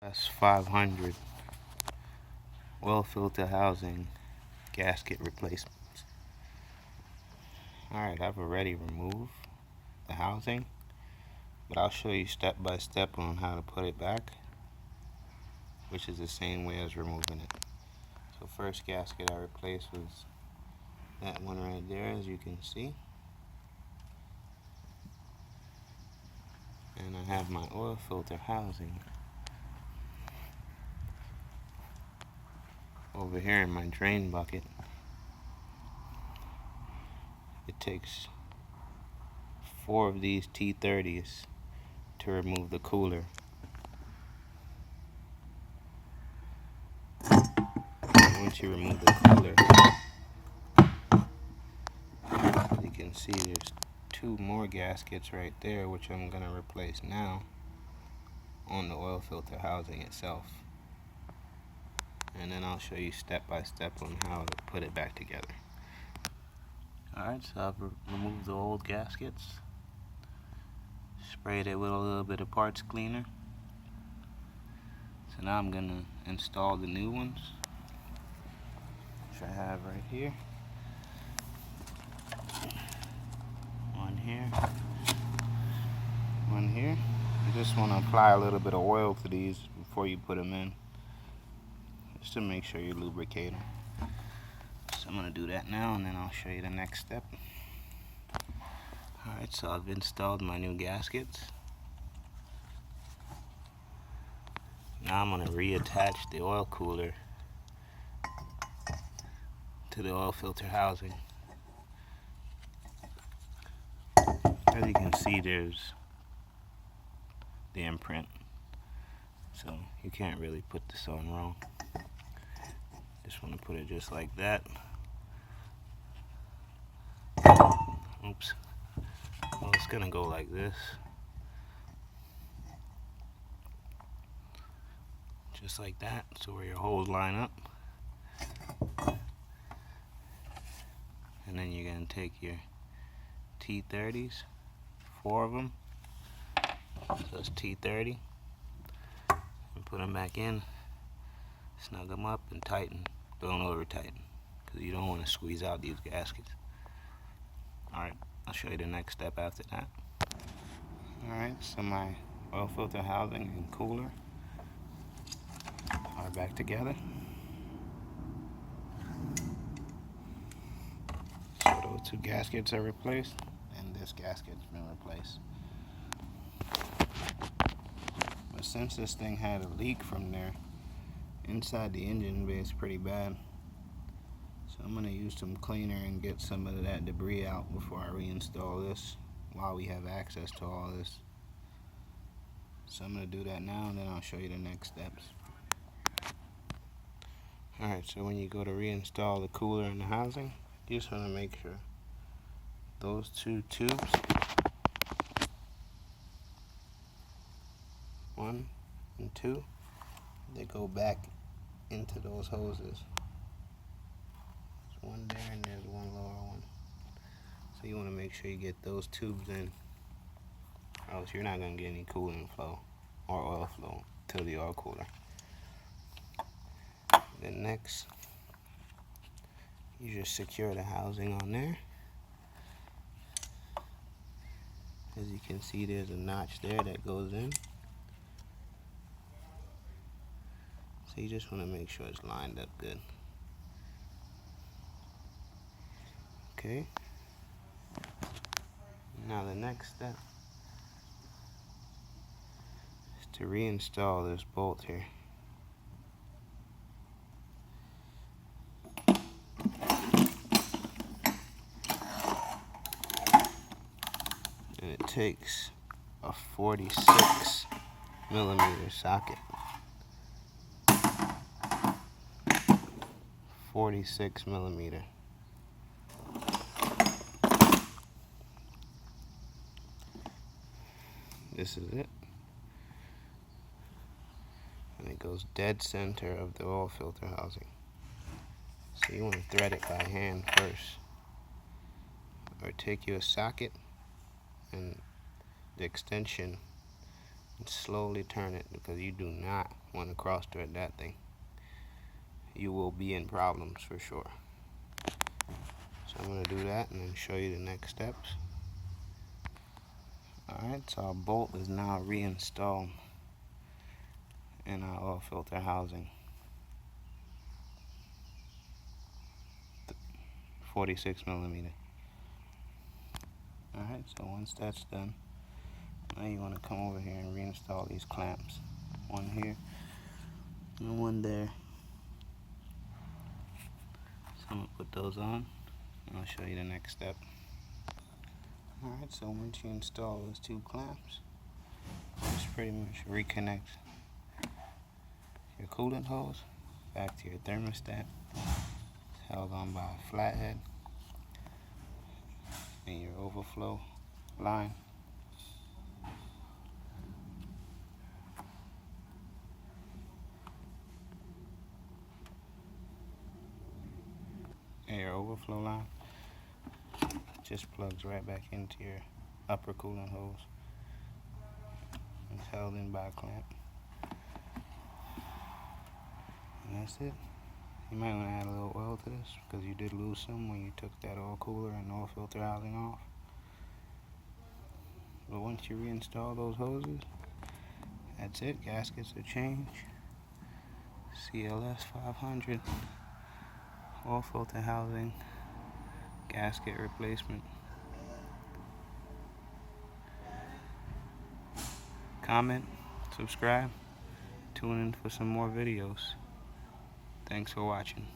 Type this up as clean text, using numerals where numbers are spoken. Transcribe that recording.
S500 oil filter housing gasket replacements. Alright, I've already removed the housing, but I'll show you step by step on how to put it back, which is the same way as removing it. So first gasket I replaced was that one right there, as you can see. And I have my oil filter housing over here in my drain bucket. It takes 4 of these T30s to remove the cooler. Once you remove the cooler, you can see there's 2 more gaskets right there, which I'm going to replace now on the oil filter housing itself. And then I'll show you step by step on how to put it back together. Alright, so I've removed the old gaskets, sprayed it with a little bit of parts cleaner. So now I'm going to install the new ones, which I have right here. One here, one here. You just want to apply a little bit of oil to these before you put them in, just to make sure you lubricate them. So I'm going to do that now, and then I'll show you the next step. Alright, so I've installed my new gaskets. Now I'm going to reattach the oil cooler to the oil filter housing. As you can see, there's the imprint, so you can't really put this on wrong. Just want to put it just like that. Oops. Well, it's gonna go like this, just like that, so where your holes line up. And then you're gonna take your T30s, 4 of them, so it's T30, and put them back in, snug them up and tighten. Don't over tighten, because you don't want to squeeze out these gaskets. Alright, I'll show you the next step after that. Alright, so my oil filter housing and cooler are back together. So those 2 gaskets are replaced, and this gasket's been replaced. But since this thing had a leak from there, inside the engine bay is pretty bad. So I'm going to use some cleaner and get some of that debris out before I reinstall this, while we have access to all this. So I'm going to do that now, and then I'll show you the next steps. Alright, so when you go to reinstall the cooler and the housing, you just want to make sure those 2 tubes, 1 and 2, they go back into those hoses. There's one there and there's one lower one. So you want to make sure you get those tubes in, or else you're not going to get any coolant flow or oil flow to the oil cooler. Then next, you just secure the housing on there. As you can see, there's a notch there that goes in. So you just want to make sure it's lined up good. Okay. Now the next step is to reinstall this bolt here. And it takes a 46 millimeter socket. 46 millimeter. This is it. And it goes dead center of the oil filter housing. So you want to thread it by hand first. Or take you a socket and the extension and slowly turn it, because you do not want to cross thread that thing. You will be in problems for sure. So I'm going to do that and then show you the next steps. Alright, so our bolt is now reinstalled in our oil filter housing. 46mm. Alright, so once that's done, now you want to come over here and reinstall these clamps. One here and one there. So I'm going to put those on and I'll show you the next step. Alright, so once you install those two clamps, just pretty much reconnect your coolant hose back to your thermostat. It's held on by a flathead and your overflow line. And your overflow line just plugs right back into your upper coolant hose. It's held in by a clamp. And that's it. You might want to add a little oil to this, because you did lose some when you took that oil cooler and oil filter housing off. But once you reinstall those hoses, that's it. Gaskets are changed. CLS 500 oil filter housing, gasket replacement. Comment, subscribe, tune in for some more videos. Thanks for watching.